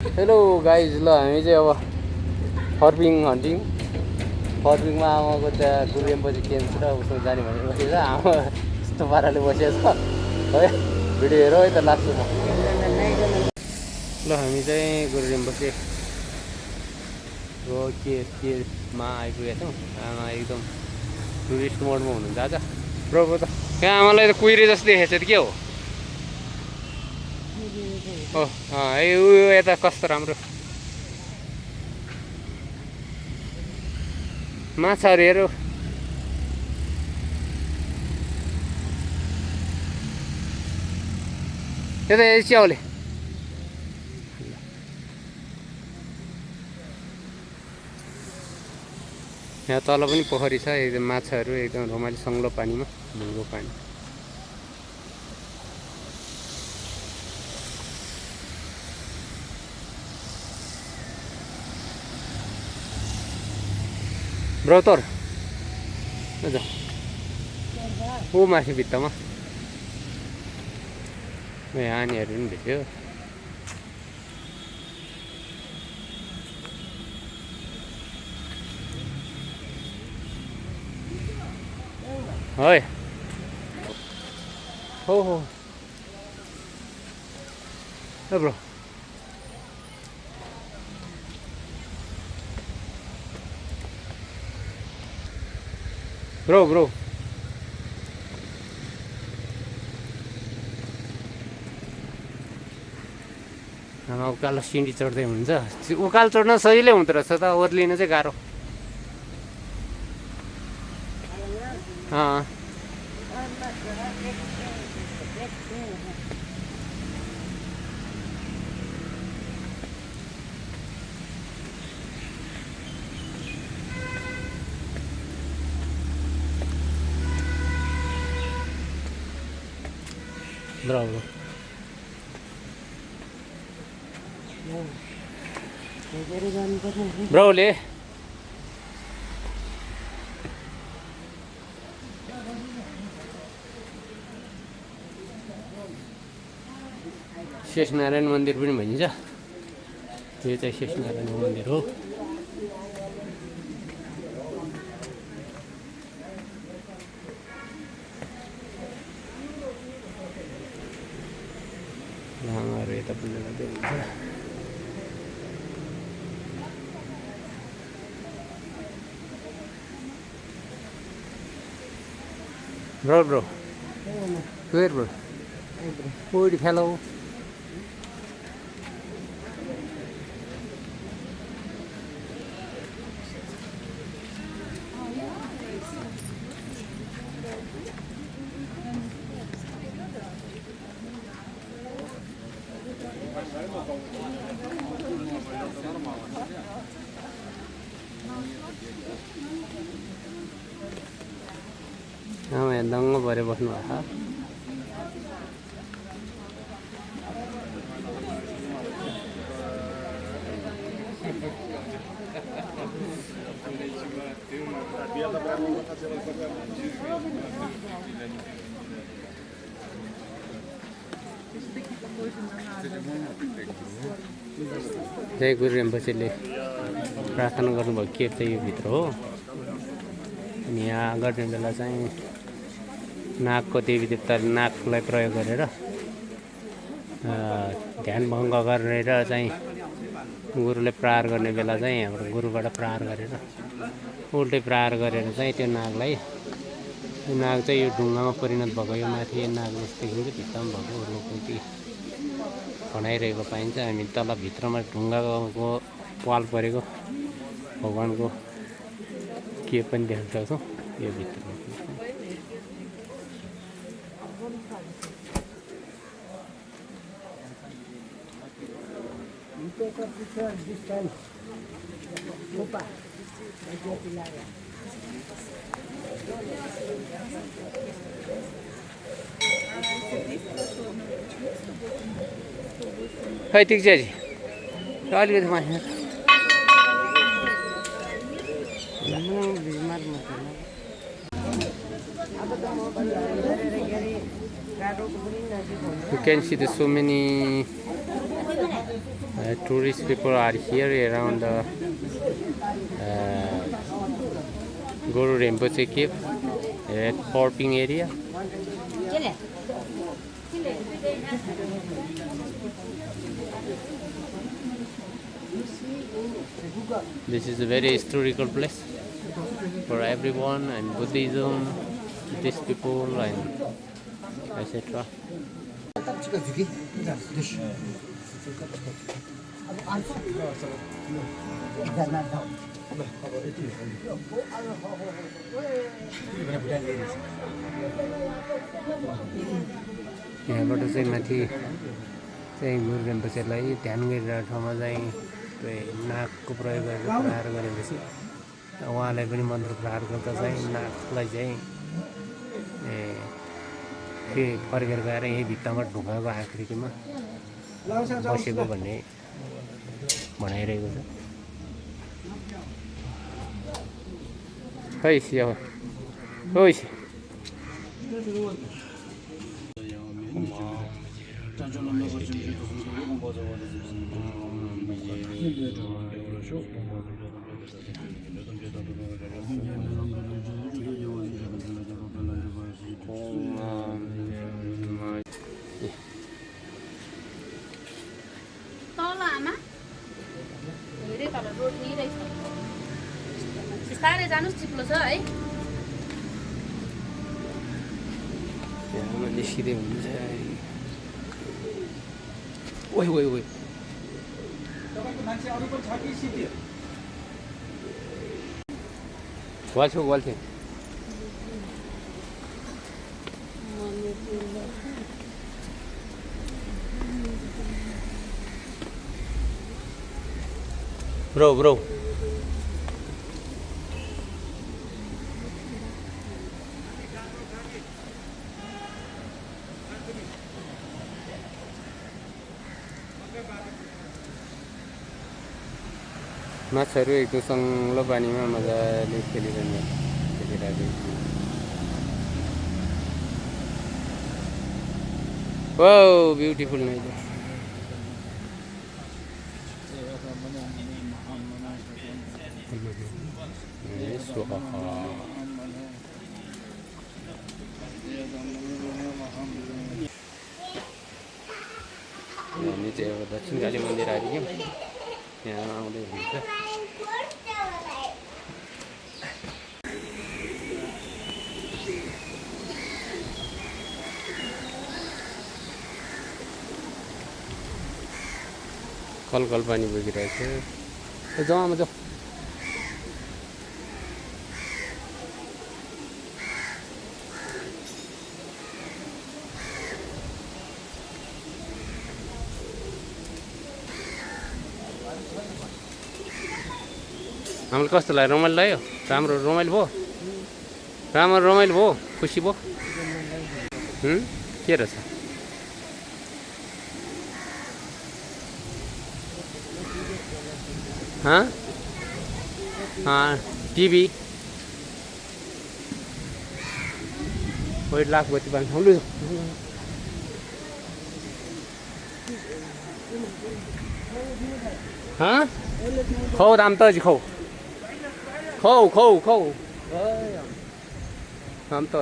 Hello guys, ल हामी चाहिँ अब फर्पिङ हन्टिङ फर्पिङमा आमाको त्यहाँ गुरुएम्पछि केन्स र उसमा जाने भनेर बसेको छ। आमा यस्तो पाराले बसेको छ है, भिडियो हेर है त लास्टमा। ल हामी चाहिँ गुरुएम्पछि केमा आइपुगेका छौँ। आमा एकदम टुरिस्ट मोडमा हुनुहुन्छ आज। प्रभु त कहाँ आमालाई त कुहिरे जस्तो देखेको छ त के हो? हो यता कस्तो राम्रो माछाहरू हेर। यता च्याउले यहाँ तल पनि पोखरी छ। एकदम माछाहरू एकदम रमाइलो सङ्लो पानीमा ढुङ्गो पानी। ब्रतर ऊ माथि भित्तामा हानीहरू पनि भेट्यो। है हो ब्रो ब्रो ब्रो उकालो सिँढी चढ्दै हुन्छ। उकालो चढ्न सजिलै हुँदो रहेछ त, ओर्लिन चाहिँ गाह्रो। ब्रो ब्रोले शेषनारायण मन्दिर पनि भनिन्छ। यो चाहिँ शेषनारायण मन्दिर हो। लामाहरू यता पूजा गर्दै हुन्छ। Bro. Where, bro? Where the fellow? यहाँ दङ्ग परेर बस्नु भएको छ। जय गुरु रिम्पोछेले प्रार्थना गर्नुभएको केभ चाहिँ यो भित्र हो। अनि यहाँ गर्ने बेला चाहिँ नागको देवी देवताले नागलाई प्रयोग गरेर ध्यान भङ्ग गरेर चाहिँ गुरुले प्रहार गर्ने बेला चाहिँ हाम्रो गुरुबाट प्रहार गरेर उल्टै प्रहार गरेर चाहिँ त्यो नागलाई, यो नाग चाहिँ यो ढुङ्गामा परिणत भएको, यो माथि नाग जस्तोदेखि भित्तामा भएको लोकमुक्ति भनाइरहेको पाइन्छ। हामी तल भित्रमा ढुङ्गाको पाल परेको भगवान्को के पनि देख्न सक्छौँ यो भित्र। खै ठिक छ जी, अलिकति माथि You can see there's so many Tourist people are here around the Guru Rinpoche cave at Porping area. This is a very historical place for everyone, and Buddhism, Buddhist people, and etc. यहाँबाट चाहिँ माथि चाहिँ गुरु रिम्पोछेलाई ध्यान गरिरहेको ठाउँमा चाहिँ नागको प्रयोग गरेर प्रहार गरेपछि उहाँलाई पनि मन्त्र प्रहार गर्दा चाहिँ नागलाई चाहिँ फर्केर गएर यही भित्तामा ढुङ्गाको आकृतिमा बसेको भन्ने भनाइरहेको छ। खै सिया ओइ तल आमा धेरै तल रोड नै रहेछ बिस्तारै जानुस् चिप्लो छ है यहाँ निस्किँदै हुन्छ। ओइ ओइ ओइ वाल्थ्यो वाल्थ्यो Bro, bro. माछाहरू एकदम सङ्लो पानीमा मजाले खेलिरहेको। Wow beautiful night. हामी चाहिँ अब दक्षिण काली मन्दिर आइपुग्यौँ। यहाँ आउँदै हुन्छ कल पानी बगिरहेको छ। जाउँ जाउँ हामीलाई कस्तो लाग्यो? रमाइलो लाग्यो? राम्रो रमाइलो भयो? राम्रो रमाइलो भयो? खुसी भयो? के रहेछ? टिभी लाख बत्ती बाल्नु खौ दाम त खौ खौ खौ खौ दाम त